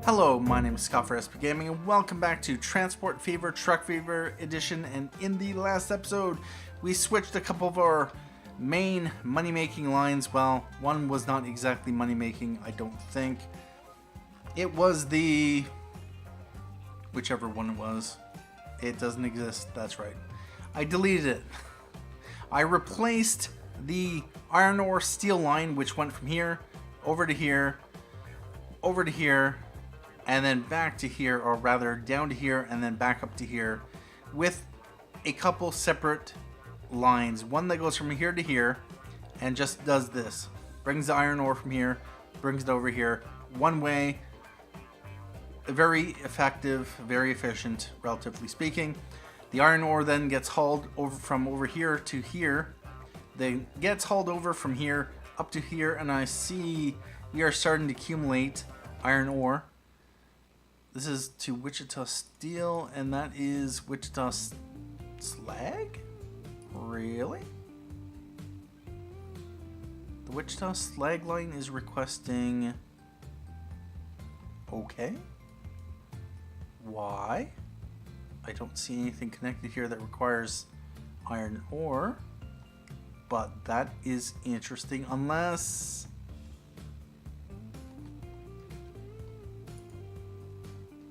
Hello, my name is Scott for SP Gaming, and welcome back to Transport Fever Truck Fever Edition. And in the last episode, we switched a couple of our main money-making lines. Well, one was not exactly money-making, I don't think. It was the... whichever one it was. It doesn't exist, that's right. I deleted it. I replaced the iron ore steel line, which went from here, over to here, over to here, and then back to here, or rather down to here and then back up to here, with a couple separate lines. One that goes from here to here and just does this. Brings the iron ore from here, brings it over here. One way, very effective, very efficient, relatively speaking. The iron ore then gets hauled over from over here to here. Then gets hauled over from here up to here, and I see we are starting to accumulate iron ore. This is to Wichita Steel, and that is Wichita Slag? Really? The Wichita Slag line is requesting... okay. Why? I don't see anything connected here that requires iron ore, but that is interesting, unless...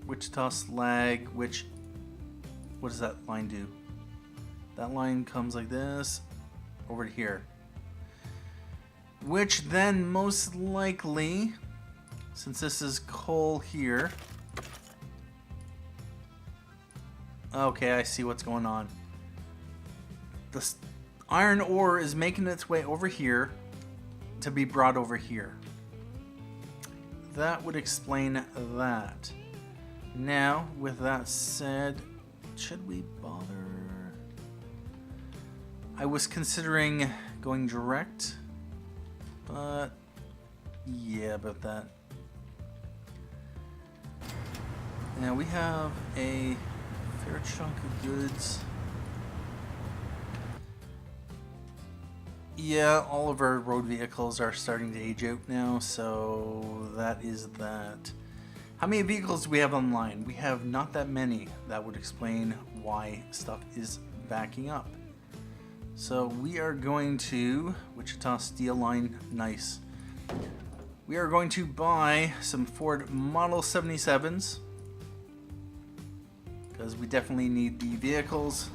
Wichita Slag, which... what does that line do? That line comes like this, over to here. Which then most likely, since this is coal here... okay, I see what's going on. The iron ore is making its way over here to be brought over here. That would explain that. Now, with that said, should we bother? I was considering going direct, but yeah, about that. Now we have a fair chunk of goods. Yeah, all of our road vehicles are starting to age out now, so that is that. How many vehicles do we have online? We have not that many. That would explain why stuff is backing up. So we are going to Wichita Steel line, nice. We are going to buy some Ford Model 77s because we definitely need the vehicles.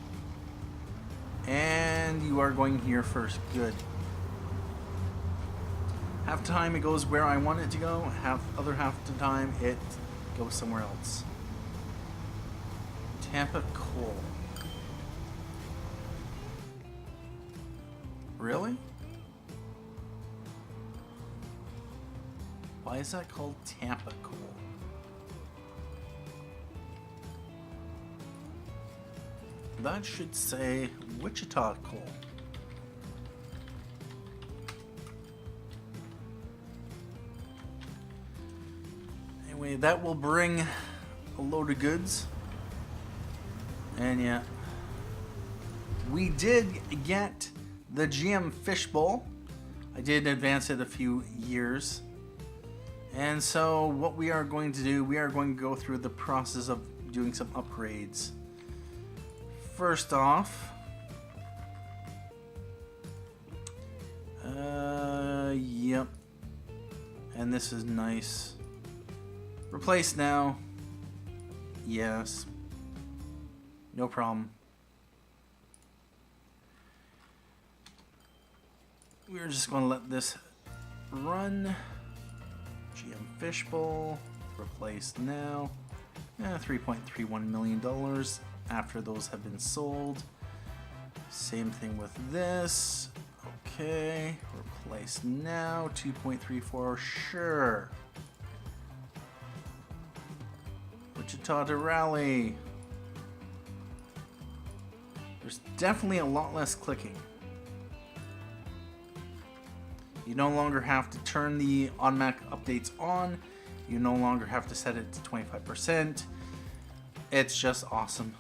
And you are going here first, good. Half the time it goes where I want it to go, other half the time it goes somewhere else. Tampa coal. Really? Why is that called Tampa coal? That should say Wichita coal. Anyway, that will bring a load of goods. And yeah, we did get the GM Fishbowl. I did advance it a few years. And so what we are going to do, we are going to go through the process of doing some upgrades. First off, yep. And this is nice. Replace now. Yes. No problem. We're just going to let this run. GM Fishbowl. Replace now. $3.31 million after those have been sold. Same thing with this. Okay. Replace now. 2.34. Sure. Wichita to Raleigh. There's definitely a lot less clicking. You no longer have to turn the automatic updates on. You no longer have to set it to 25%. It's just awesome.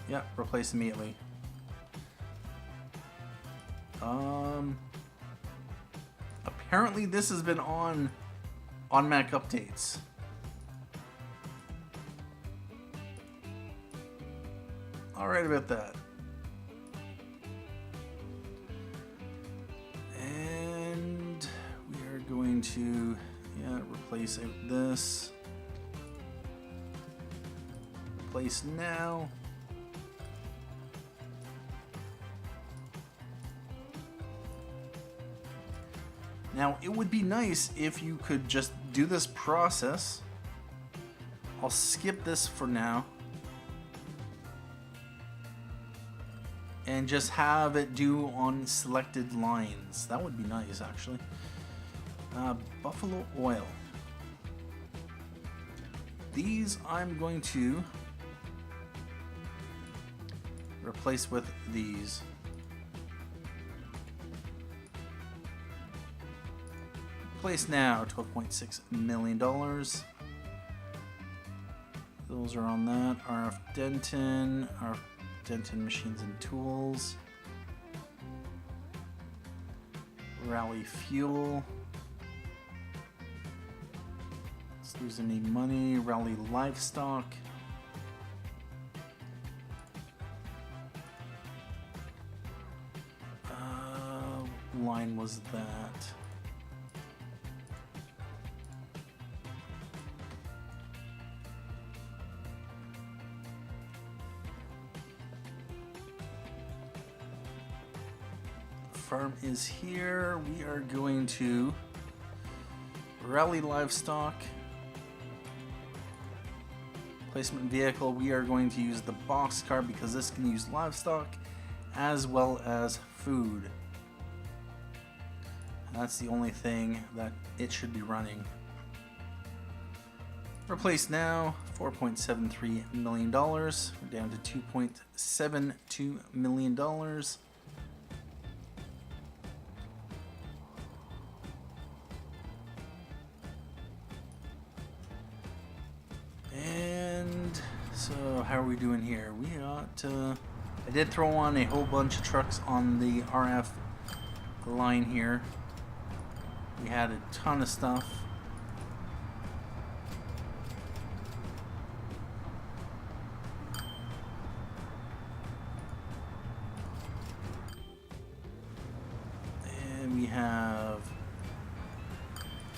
Yeah, replace immediately. Apparently this has been on automatic updates. Alright about that. And we are going to replace this. Replace now. Now, it would be nice if you could just do this process. I'll skip this for now. And just have it do on selected lines. That would be nice, actually. Buffalo oil. These I'm going to replace with these. Replace now, $12.6 million. Those are on that. RF Denton Machines and Tools. Raleigh Fuel. Let's lose any money. Raleigh Livestock. Line was that? Farm is here. We are going to Raleigh Livestock. Placement vehicle, we are going to use the boxcar because this can use livestock as well as food. That's the only thing that it should be running. Replace now, $4.73 million. We're down to $2.72 million. And so how are we doing here? We got, I did throw on a whole bunch of trucks on the RF line here. We had a ton of stuff. And we have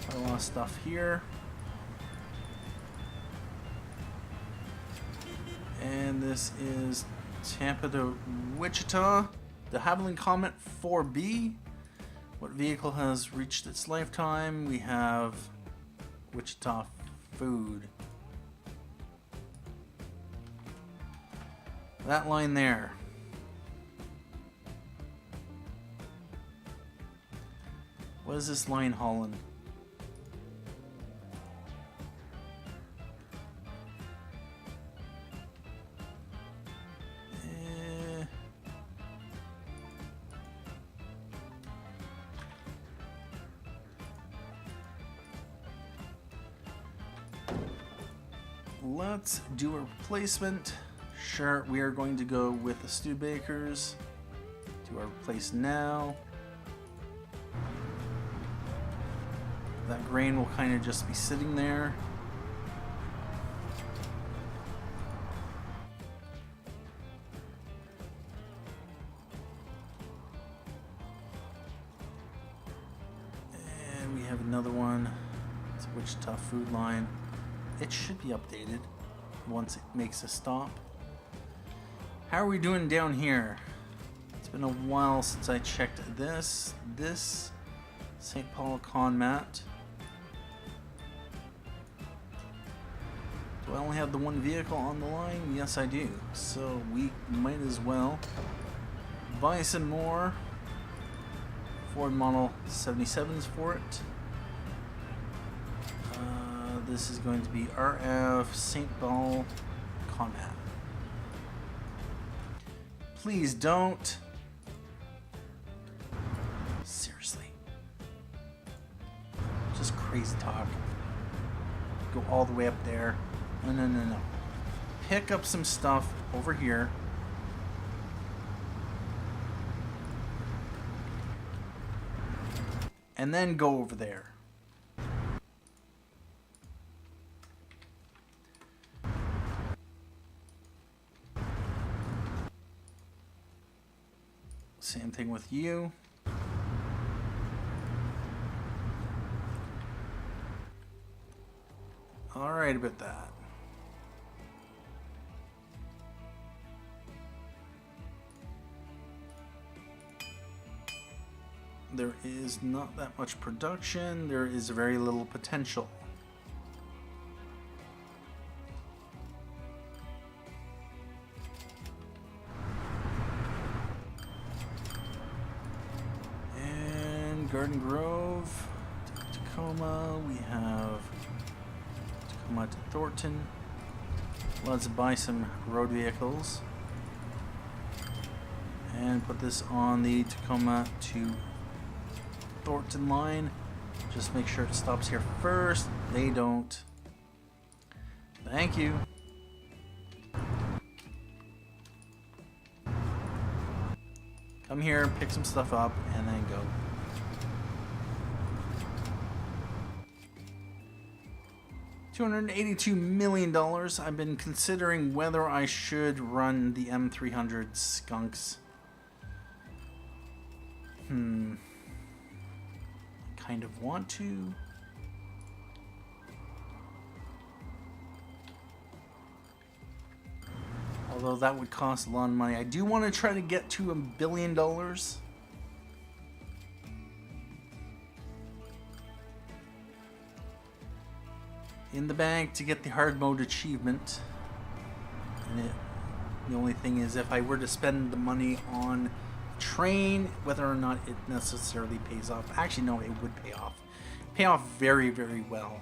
quite a lot of stuff here. And this is Tampa to Wichita. De Havilland Comet 4B. What vehicle has reached its lifetime? We have Wichita Food. That line there. What is this line hauling? Let's do a replacement. Sure, we are going to go with the Studebakers. Do our replace now. That grain will kind of just be sitting there. And we have another one. It's a Wichita Food line. It should be updated once it makes a stop. How are we doing down here? It's been a while since I checked this. This St. Paul Con Mat. Do I only have the one vehicle on the line? Yes, I do. So we might as well buy some more Ford Model 77s for it. This is going to be RF St. Paul Combat. Please don't. Seriously. Just crazy talk. Go all the way up there. No. Pick up some stuff over here. And then go over there. thing with you. Alright about that. There is not that much production. There is very little potential. And Garden Grove, Tacoma, we have Tacoma to Thornton. Let's buy some road vehicles and put this on the Tacoma to Thornton line. Just make sure it stops here first. They don't. Thank you. Come here, pick some stuff up, and then go. $282 million. I've been considering whether I should run the M300 skunks. Kind of want to. Although that would cost a lot of money. I do want to try to get to $1 billion. In the bank to get the hard mode achievement. And the only thing is, if I were to spend the money on train, whether or not it necessarily pays off. Actually, no, it would pay off. Pay off very, very well.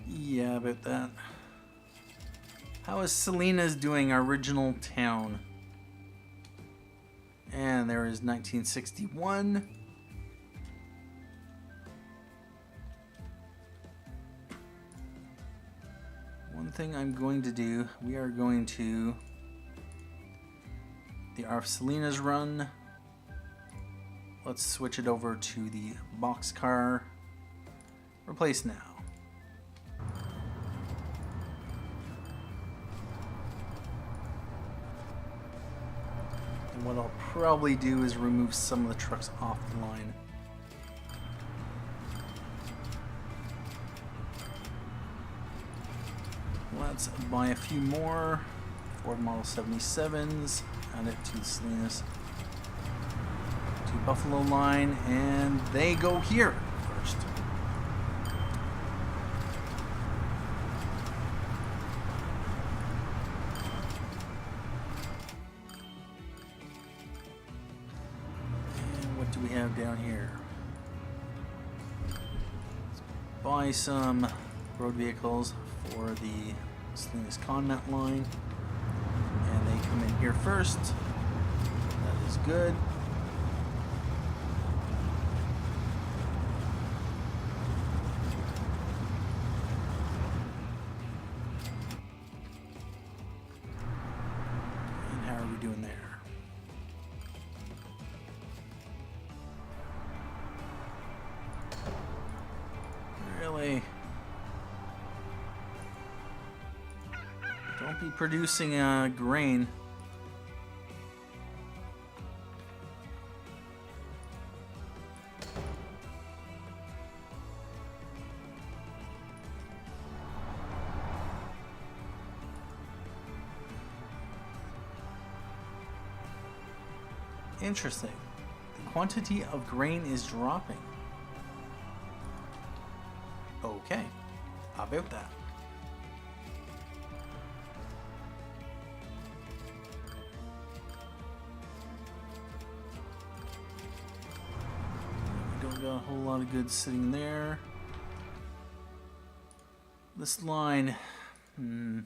Yeah, about that. How is Salinas doing, our original town? And there is 1961. One thing I'm going to do, we are going to the RF Salinas run. Let's switch it over to the boxcar. Replace now. And what I'll probably do is remove some of the trucks off the line. Let's buy a few more Ford Model 77s, add it to the Salinas to Buffalo line, and they go here first. And what do we have down here? Let's buy some road vehicles for the Salinas Conmat line, and they come in here first. That is good. And how are we doing there? Really? Don't be producing grain. Interesting. The quantity of grain is dropping. Okay. How about that? Got a whole lot of goods sitting there. This line, 13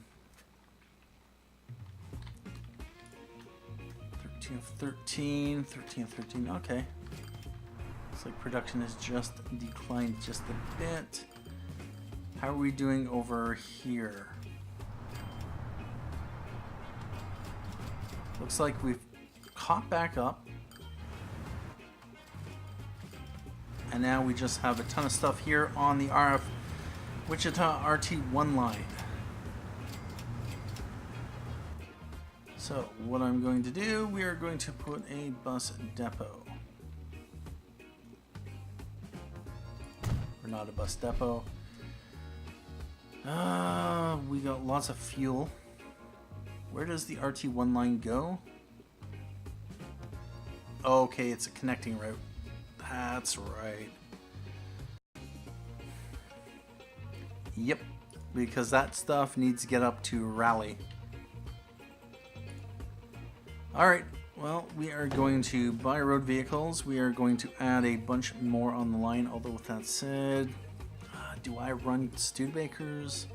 of 13, 13 of 13, okay. Looks like production has just declined just a bit. How are we doing over here? Looks like we've caught back up. And now we just have a ton of stuff here on the RF Wichita RT1 line. So what I'm going to do, we are going to put a bus depot. Or not a bus depot. We got lots of fuel. Where does the RT1 line go? Okay, it's a connecting route. That's right. Yep, because that stuff needs to get up to Raleigh. Alright, well, we are going to buy road vehicles. We are going to add a bunch more on the line, although with that said, do I run Studebakers?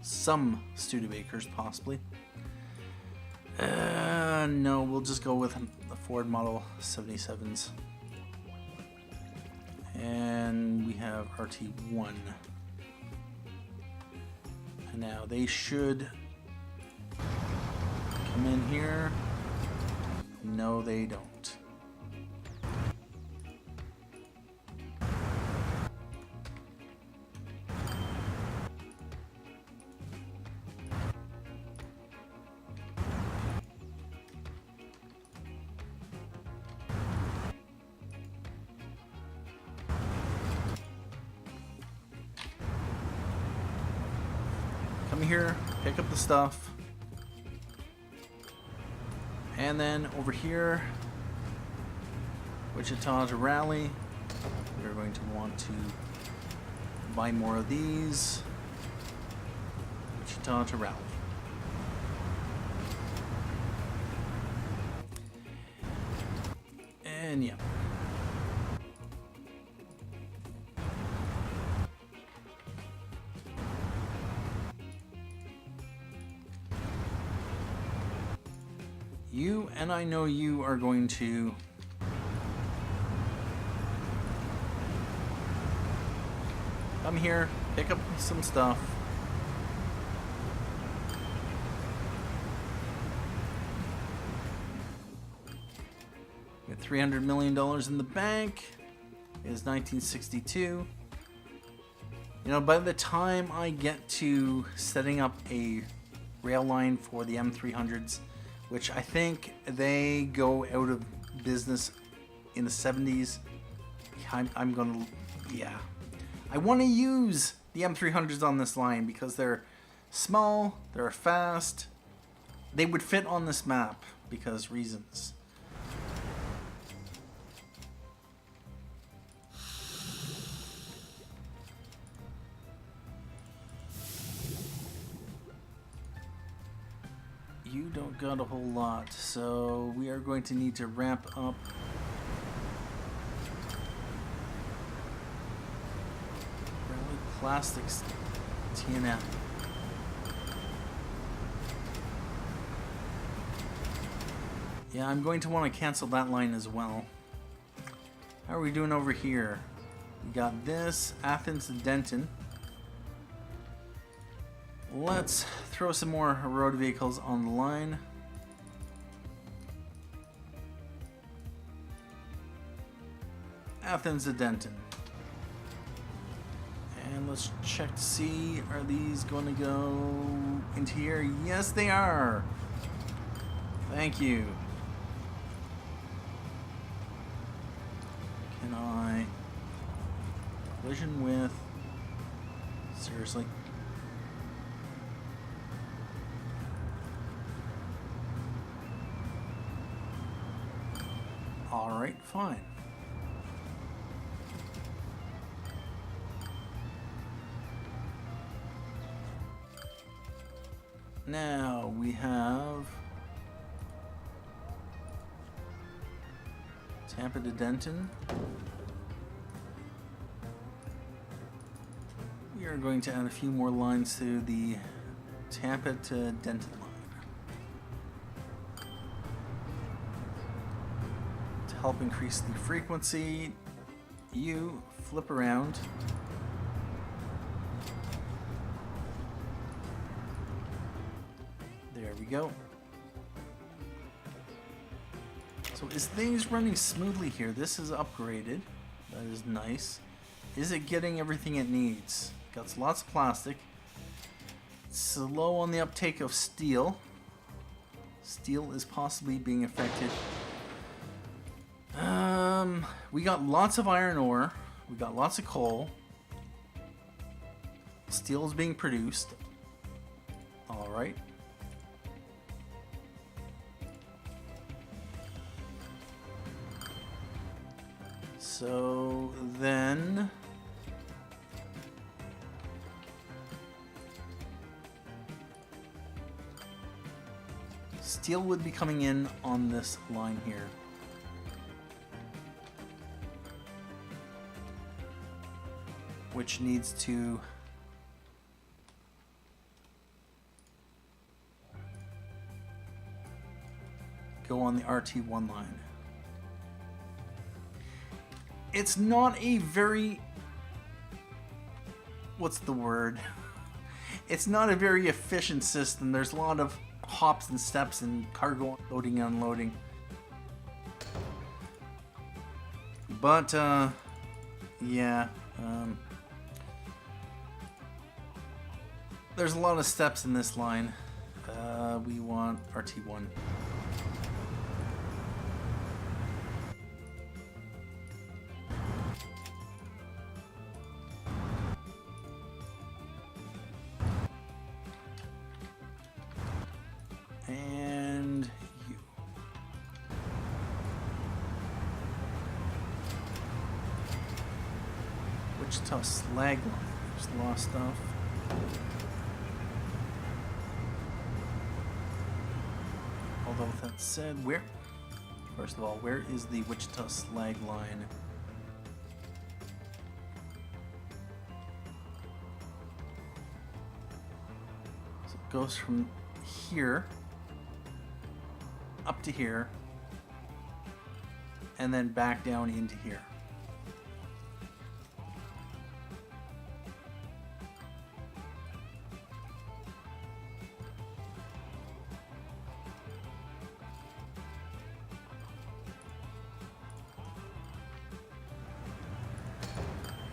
Some Studebakers, possibly. No, we'll just go with the Ford Model 77s. And we have RT1. And now they should come in here. No, they don't. Come here, pick up the stuff. And then over here, Wichita to Raleigh. We're going to want to buy more of these. Wichita to Raleigh. And yeah. You, and I know you are going to come here, pick up some stuff. We got $300 million in the bank. It is 1962. You know, by the time I get to setting up a rail line for the M300s, which I think they go out of business in the 70s. I'm gonna, yeah. I want to use the M300s on this line because they're small, they're fast, they would fit on this map because reasons. You don't got a whole lot, so we are going to need to ramp up. Raleigh Plastics TNM. Yeah, I'm going to want to cancel that line as well. How are we doing over here? We got this, Athens to Denton. Let's throw some more road vehicles on the line. Athens to Denton. And let's check to see, are these going to go into here? Yes, they are. Thank you. Can I collision with? Seriously? Alright, fine. Now we have Tampa to Denton. We are going to add a few more lines to the Tampa to Denton line. Help increase the frequency. You flip around. There we go. So is things running smoothly here? This is upgraded. That is nice. Is it getting everything it needs? Got lots of plastic. Slow on the uptake of steel. Steel is possibly being affected. We got lots of iron ore. We got lots of coal. Steel is being produced. All right. So then steel would be coming in on this line here. Which needs to go on the RT1 line. It's not a very, what's the word? It's not a very efficient system. There's a lot of hops and steps and cargo loading and unloading. But, yeah. There's a lot of steps in this line. We want RT1. And you. Wichita slag line. There's a lot of stuff. Although with that said, first of all, where is the Wichita slag line? So it goes from here up to here and then back down into here.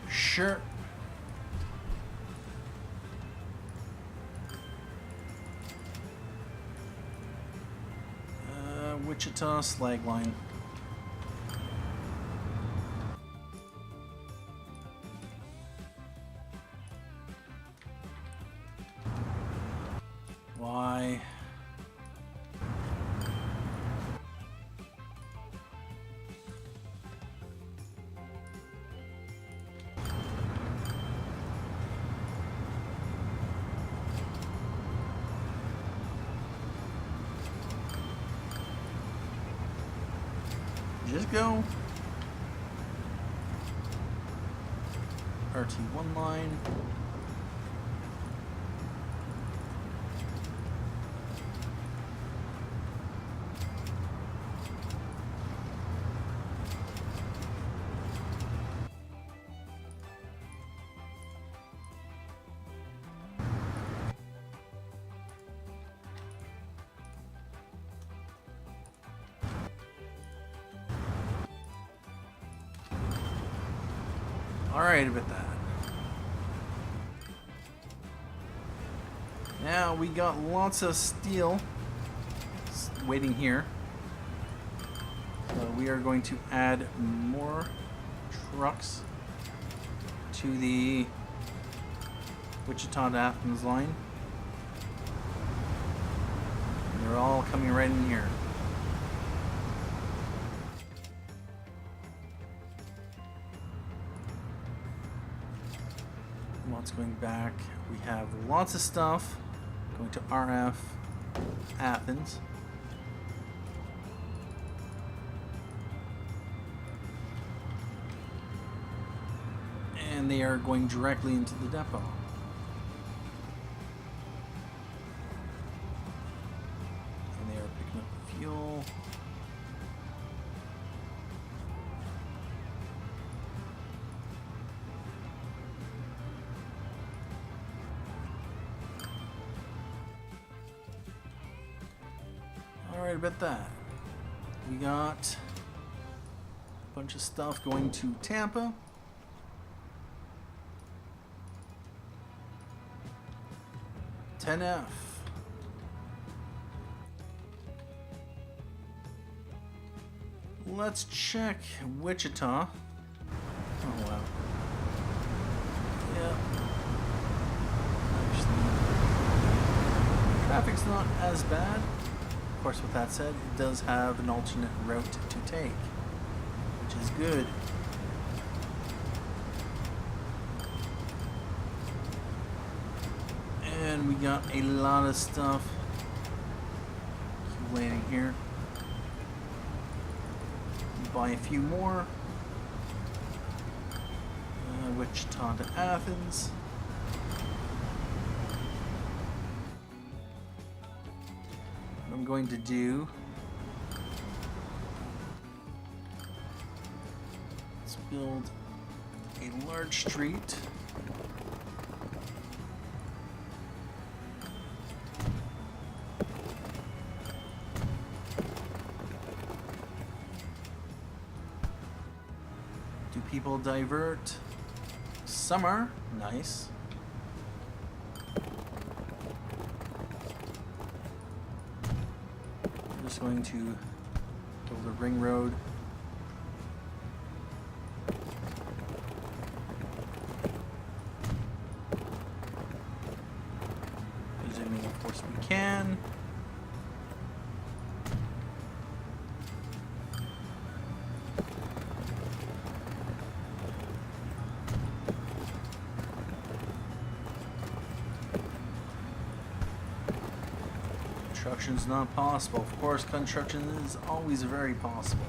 Sure. Wichita slag line. Why? Just go. RT1 line. Alright about that. Now we got lots of steel waiting here. So we are going to add more trucks to the Wichita to Athens line. They're all coming right in here. Lots going back. We have lots of stuff going to RF Athens. And they are going directly into the depot. And they are picking up fuel. Alright about that. We got Bunch of stuff going to Tampa. $10F. Let's check Wichita. Oh wow. Yeah. Actually, traffic's not as bad. Of course, with that said, it does have an alternate route to take, which is good. And we got a lot of stuff accumulating here. Buy a few more. Wichita to Athens. What I'm going to do, let's build a large street. Do people divert? Summer, nice. I'm just going to build a ring road. Resuming, of course, we can. Construction's not possible. Of course, construction is always very possible.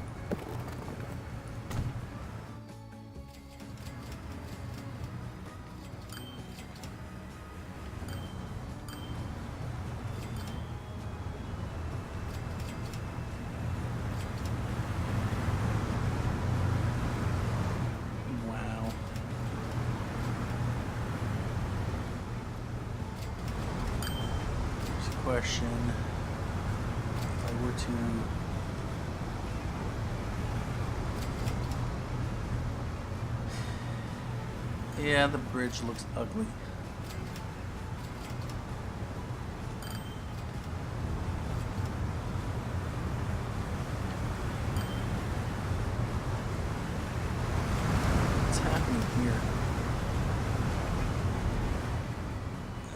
Wow. Here's a question. Were to yeah, the bridge looks ugly. What's happening here?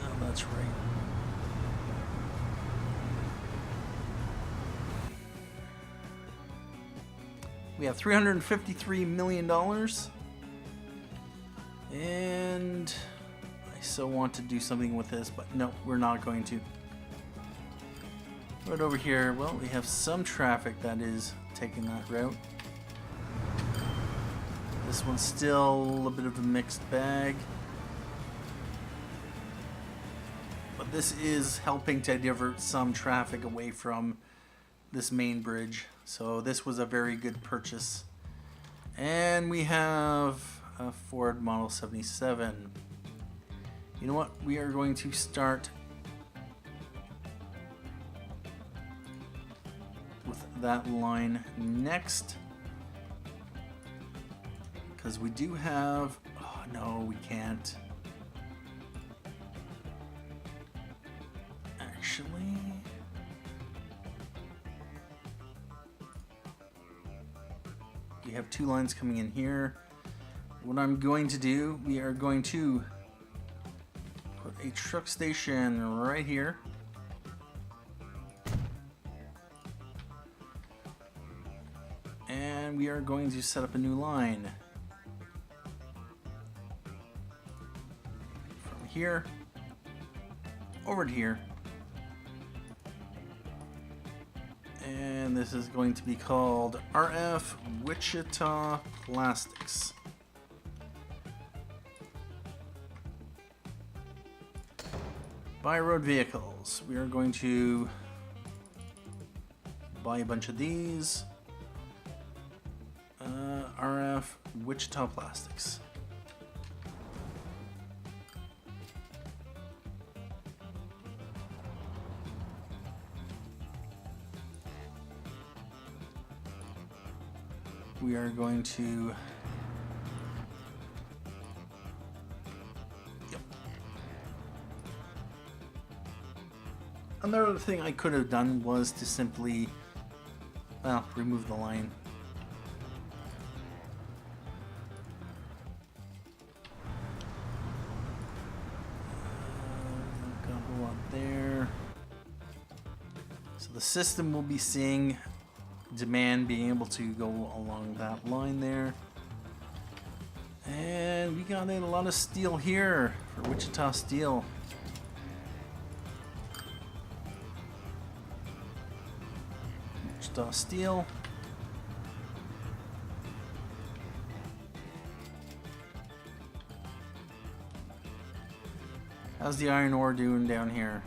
Oh, that's right. We have $353 million, and I so want to do something with this, but no, we're not going to. Right over here, well, we have some traffic that is taking that route. This one's still a bit of a mixed bag, but this is helping to divert some traffic away from this main bridge. So this was a very good purchase. And we have a Ford Model 77. You know what? We are going to start with that line next. Because we do have... Oh, no, we can't. Actually... We have two lines coming in here. What I'm going to do, we are going to put a truck station right here. And we are going to set up a new line. From here, over to here. And this is going to be called RF Wichita Plastics. Buy road vehicles. We are going to buy a bunch of these. RF Wichita Plastics. we are going to... Yep. Another thing I could have done was to simply, well, remove the line. Go up there. So the system will be seeing demand being able to go along that line there. And we got in a lot of steel here for Wichita Steel. Wichita Steel. How's the iron ore doing down here?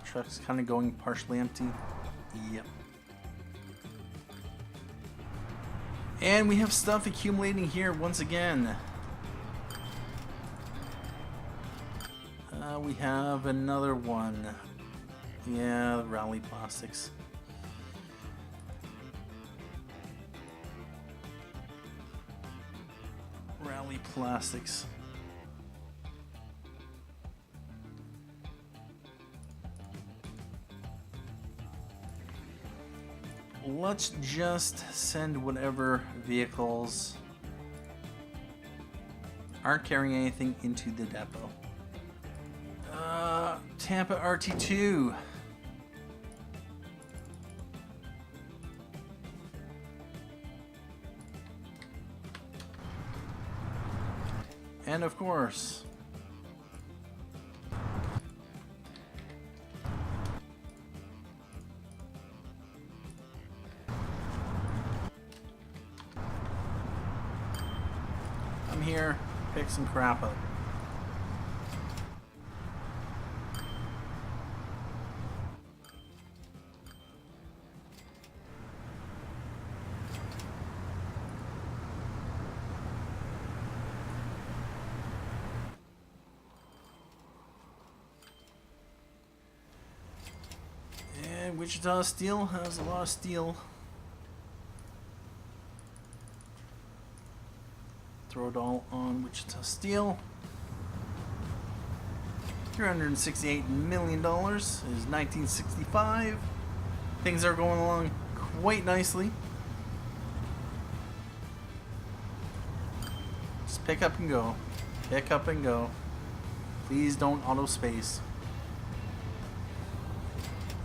Truck's kind of going partially empty. Yep. And we have stuff accumulating here once again. We have another one. Yeah, Raleigh Plastics. Raleigh Plastics. Let's just send whatever vehicles aren't carrying anything into the depot. Tampa RT2. And of course, I'm here, pick some crap up. And Wichita Steel has a lot of steel. Throw it all on Wichita Steel. $368 million is 1965. Things are going along quite nicely. Just pick up and go. Pick up and go. Please don't auto space.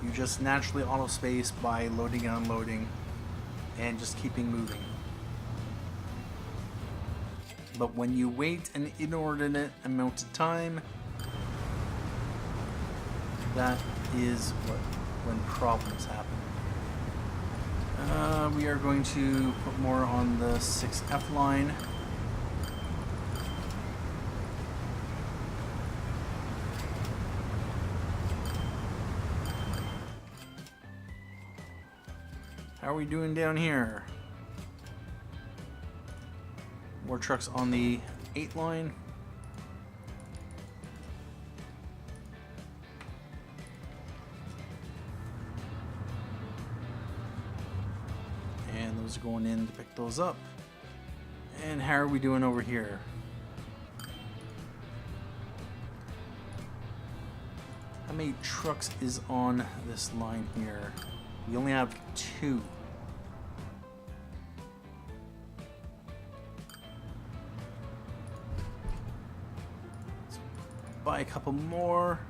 You just naturally auto space by loading and unloading and just keeping moving. But when you wait an inordinate amount of time, that is when problems happen. We are going to put more on the 6F line. How are we doing down here? More trucks on the 8 line. And those are going in to pick those up. And how are we doing over here? How many trucks is on this line here? We only have 2. Let's buy a couple more.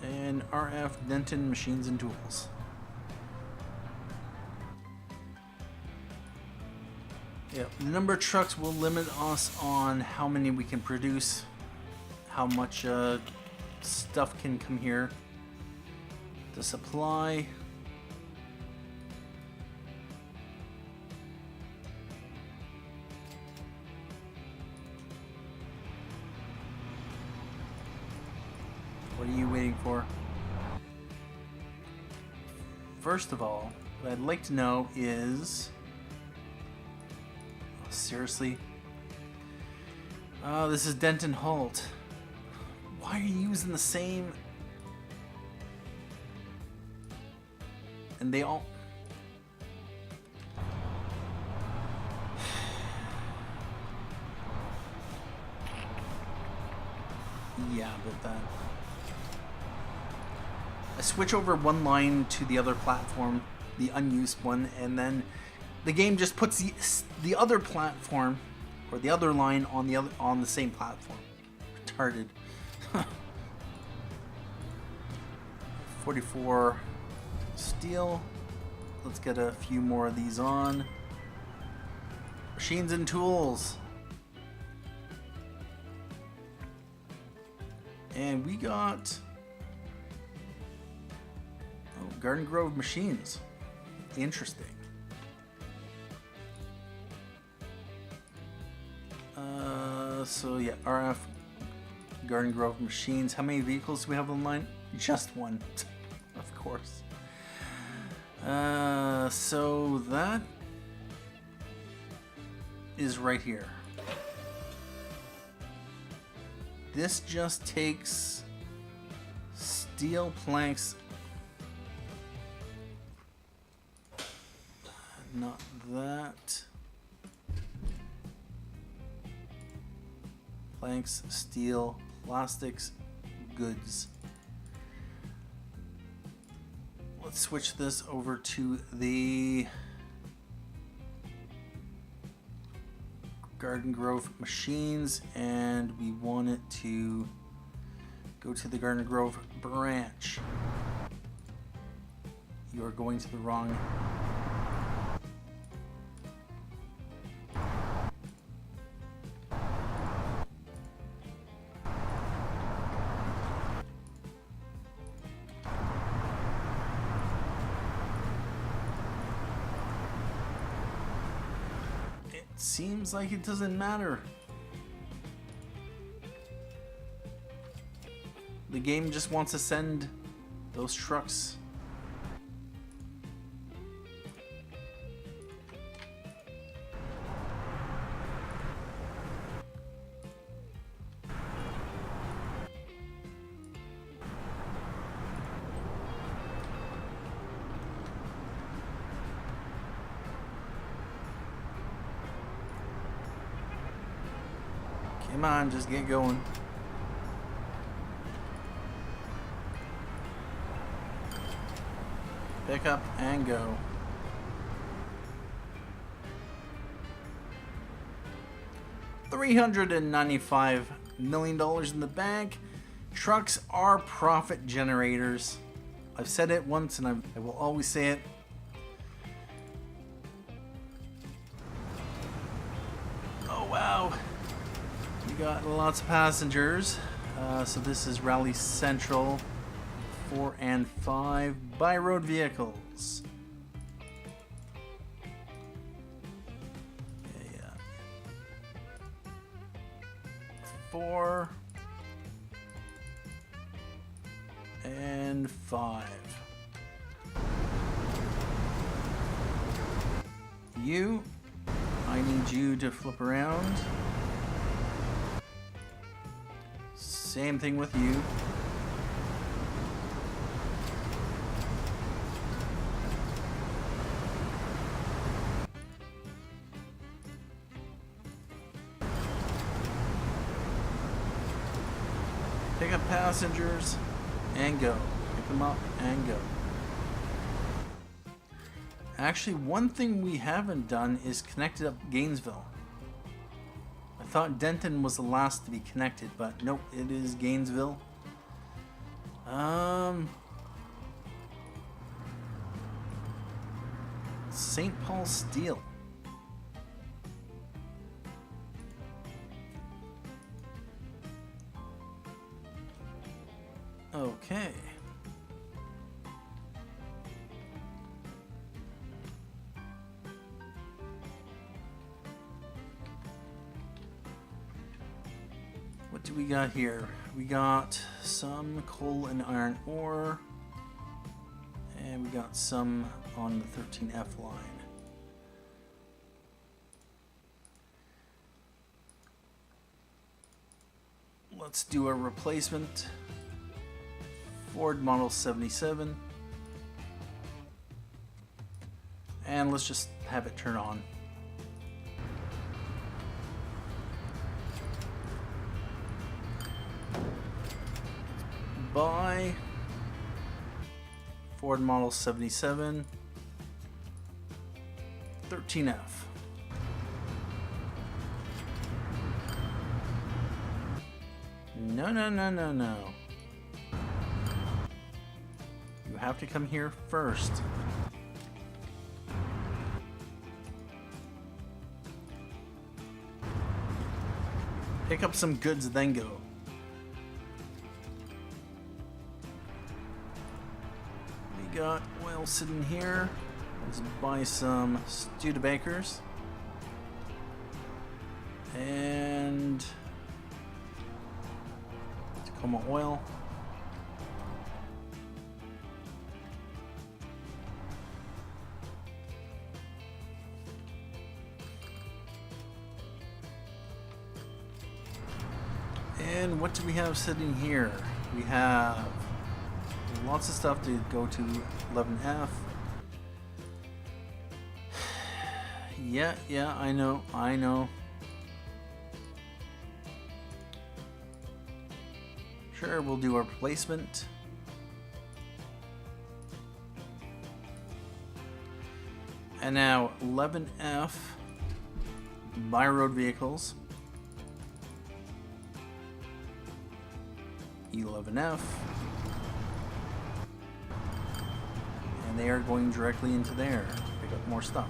And RF Denton Machines and Tools. Yeah, the number of trucks will limit us on how many we can produce, how much stuff can come here. The supply. What are you waiting for? First of all, what I'd like to know is... Oh, seriously? Oh, this is Denton Holt. Why are you using the same... And they all... Yeah, but that... I switch over one line to the other platform, the unused one, and then the game just puts the other platform or the other line on the same platform. Retarded. 44 steel. Let's get a few more of these on. Machines and tools. And we got Garden Grove machines. Interesting. So yeah, RF Garden Grove machines. How many vehicles do we have online? Just one, of course. So that is right here. This just takes steel planks. Not that. Planks, steel, plastics, goods. Let's switch this over to the Garden Grove machines, and we want it to go to the Garden Grove branch. You are going to the wrong. Seems like it doesn't matter. The game just wants to send those trucks. Come on, just get going. Pick up and go. $395 million in the bank. Trucks are profit generators. I've said it once and I will always say it. Oh wow. We got lots of passengers. So this is Raleigh Central 4 and 5 by road vehicles. Yeah. 4 and 5. I need you to flip around. Same thing with you. Pick up passengers and go. Pick them up and go. Actually, one thing we haven't done is connected up Gainesville. I thought Denton was the last to be connected, but nope, it is Gainesville. St. Paul Steel. Okay. What do we got here? We got some coal and iron ore, and we got some on the 13F line. Let's do a replacement. Ford Model 77. And let's just have it turn on. buy Ford Model 77 13F. No, no, no, no, no. You have to come here first. Pick up some goods, then go. We got oil sitting here. Let's buy some Studebakers. And Tacoma oil. And what do we have sitting here? We have lots of stuff to go to 11F. Yeah, I know. Sure, we'll do our placement. And now 11F, buy road vehicles. 11F. And they are going directly into there. Pick up more stuff.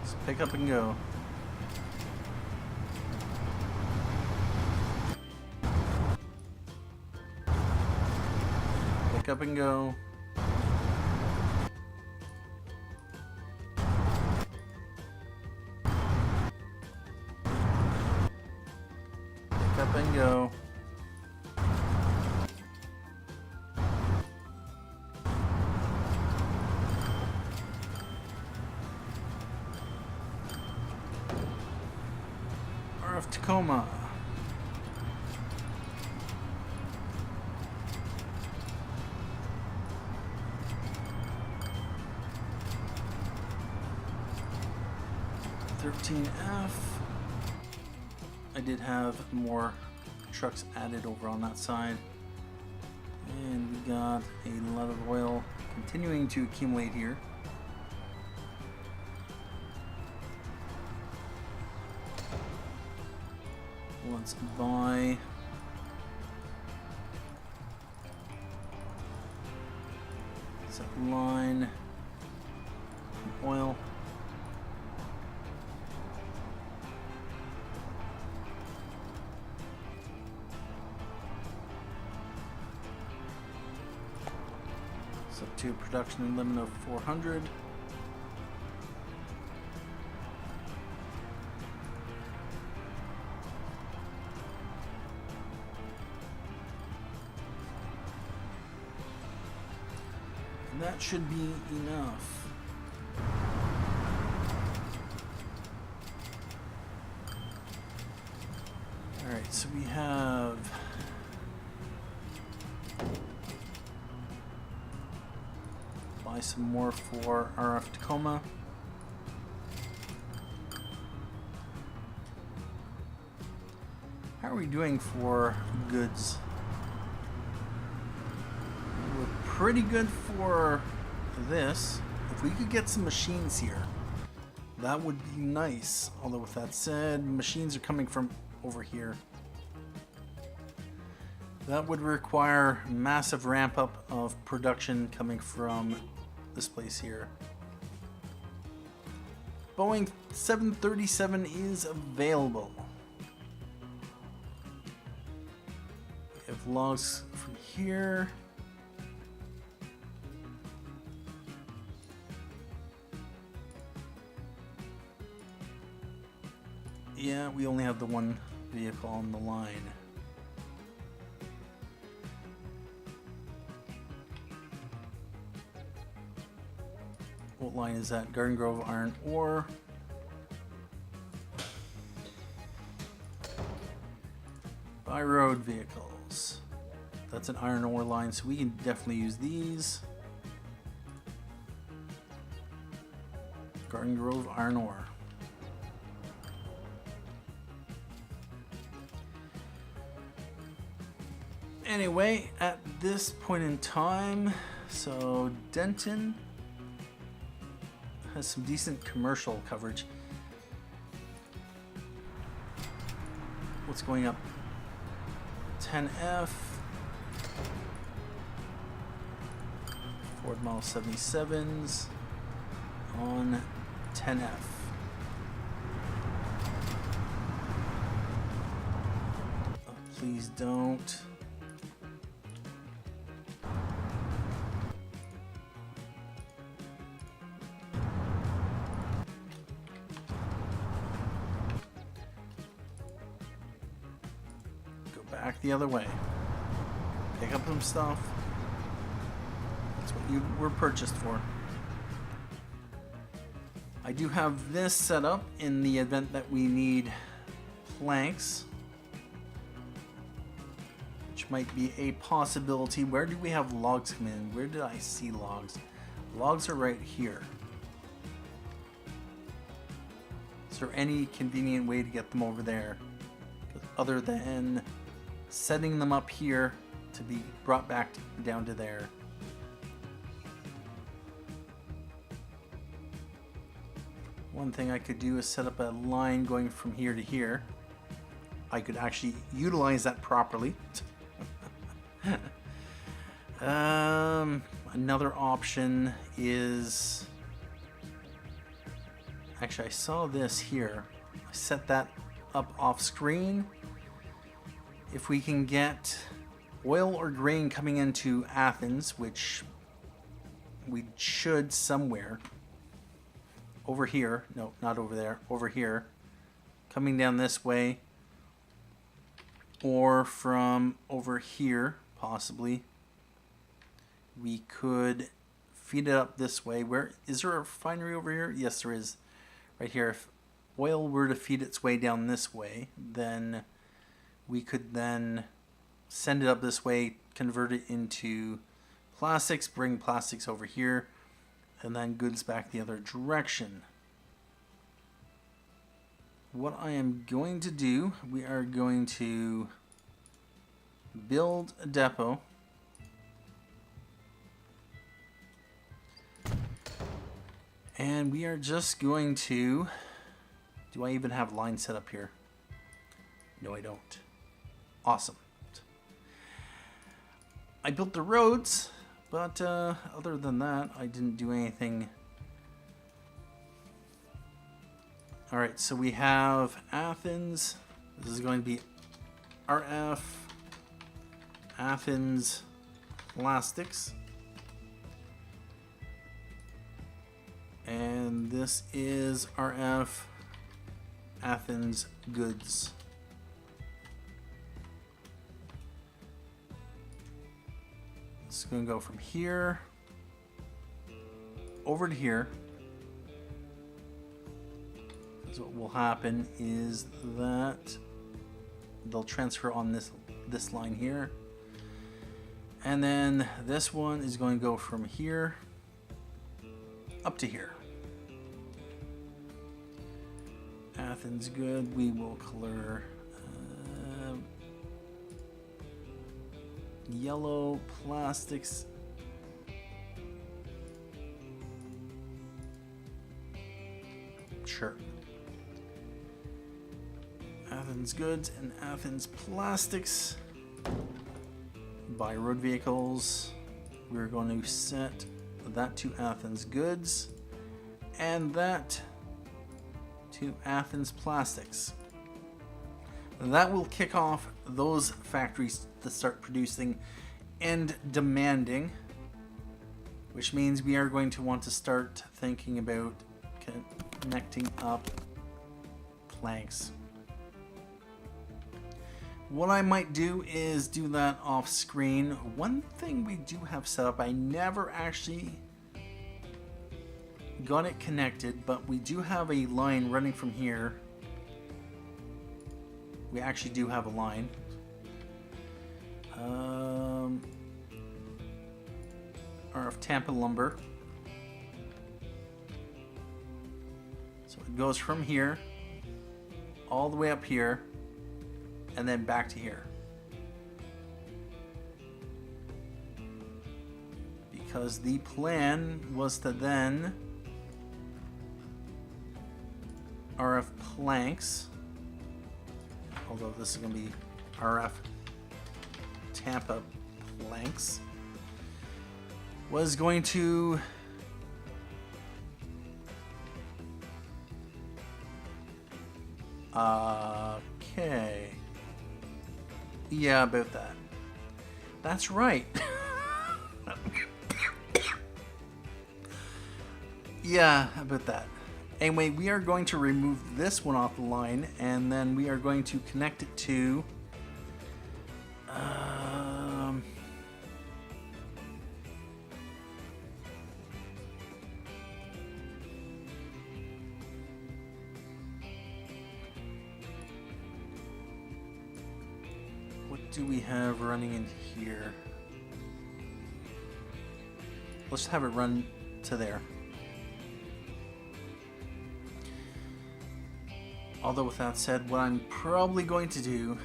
Let's pick up and go. Pick up and go. Pick up and go. RF Tacoma. F. I did have more trucks added over on that side. And we got a lot of oil continuing to accumulate here. Let's buy set line oil. Up to production limit of 400. And that should be enough. Alright, so we have buy some more for RF Tacoma. How are we doing for goods? We're pretty good for this. If we could get some machines here, that would be nice. Although with that said, machines are coming from over here. That would require massive ramp up of production coming from this place here. Boeing 737 is available. We have logs from here. Yeah, we only have the one vehicle on the line. What line is that? Garden Grove Iron Ore. Buy road vehicles. That's an iron ore line, so we can definitely use these. Garden Grove Iron Ore. Anyway, at this point in time, so Denton has some decent commercial coverage. What's going up? 10F. Ford Model 77s on 10F. Oh, please don't. Back the other way. Pick up some stuff. That's what you were purchased for. I do have this set up in the event that we need planks, which might be a possibility. Where do we have logs come in? Where did I see logs? Logs are right here. Is there any convenient way to get them over there other than setting them up here to be brought back down to there? One thing I could do is set up a line going from here to here. I could actually utilize that properly. Another option is, actually I saw this here. I set that up off screen. If we can get oil or grain coming into Athens, which we should somewhere, over here, no, not over there, over here, coming down this way, or from over here, possibly, we could feed it up this way. Where is there a refinery over here? Yes, there is, right here. If oil were to feed its way down this way, then we could then send it up this way, convert it into plastics, bring plastics over here, and then goods back the other direction. What I am going to do, we are going to build a depot. And we are just going to, do I even have lines set up here? No, I don't. Awesome. I built the roads, but other than that, I didn't do anything. All right, so we have Athens. This is going to be RF Athens Plastics. And this is RF Athens Goods. It's going to go from here over to here. So what will happen is that they'll transfer on this line here, and then this one is going to go from here up to here. Athens good. We will color yellow plastics. Sure. Athens goods and Athens plastics. Buy road vehicles. We're going to set that to Athens goods and that to Athens plastics. That will kick off those factories to start producing and demanding, which means we are going to want to start thinking about connecting up planks. What I might do is do that off screen. One thing we do have set up, I never actually got it connected, but we do have a line running from here. We actually do have a line. RF Tampa lumber. So it goes from here all the way up here and then back to here. because the plan was to then RF planks, although this is going to be RF Tampa planks, was going to okay, yeah, about that. That's right. Yeah, about that. Anyway, we are going to remove this one off the line, and then we are going to connect it to what do we have running in here? Let's have it run to there. Although with that said, what I'm probably going to do,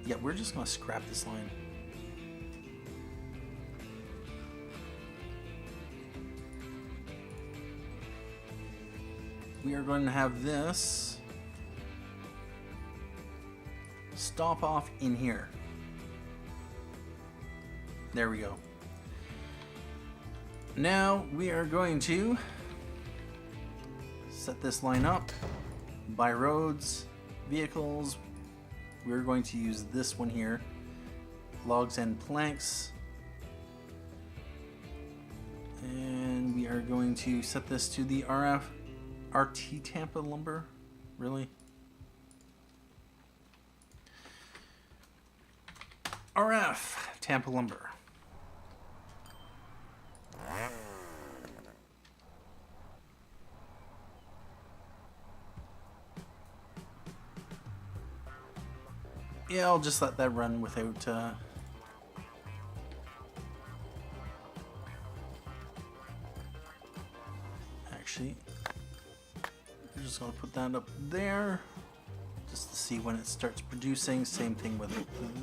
yeah, we're just going to scrap this line. We are going to have this stop off in here. There we go. Now we are going to set this line up. By roads, vehicles, we're going to use this one here, logs and planks, and we are going to set this to the RT Tampa lumber. Really? RF Tampa lumber. Yeah, I'll just let that run without actually, we're just going to put that up there just to see when it starts producing. Same thing with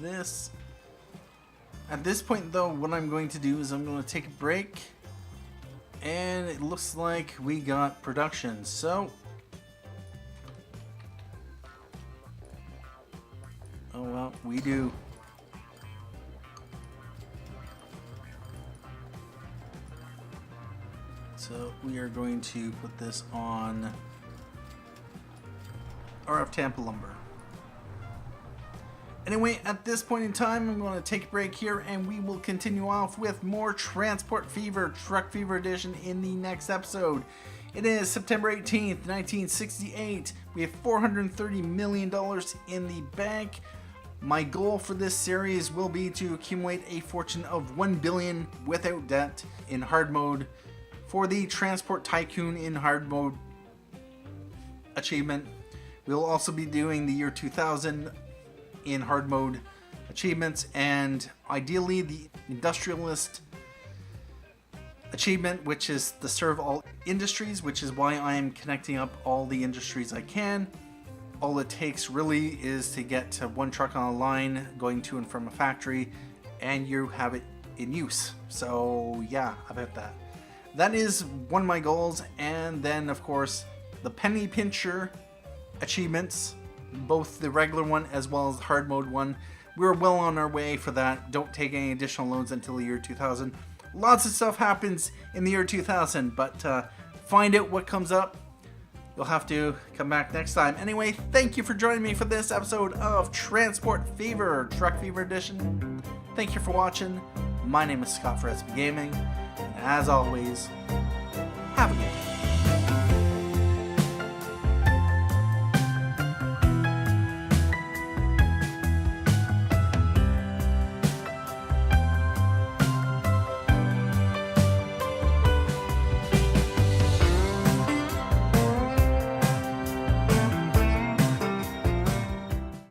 this. At this point though, what I'm going to do is I'm going to take a break, and it looks like we got production. So oh well, we do. So we are going to put this on RF Tampa lumber. Anyway, at this point in time, I'm going to take a break here, and we will continue off with more Transport Fever, Truck Fever Edition in the next episode. It is September 18th, 1968. We have $430 million in the bank. My goal for this series will be to accumulate a fortune of $1 billion without debt in hard mode for the Transport Tycoon in hard mode achievement. We'll also be doing the year 2000 in hard mode achievements, and ideally the Industrialist achievement, which is to serve all industries, which is why I am connecting up all the industries I can. All it takes really is to get to one truck on a line going to and from a factory, and you have it in use. So yeah, about that. That is one of my goals. And then of course the penny pincher achievements, both the regular one as well as the hard mode one. We're well on our way for that. Don't take any additional loans until the year 2000. Lots of stuff happens in the year 2000, but find out what comes up. You'll have to come back next time. Anyway, thank you for joining me for this episode of Transport Fever, Truck Fever Edition. Thank you for watching. My name is Scott for SB Gaming, and as always, have a good day.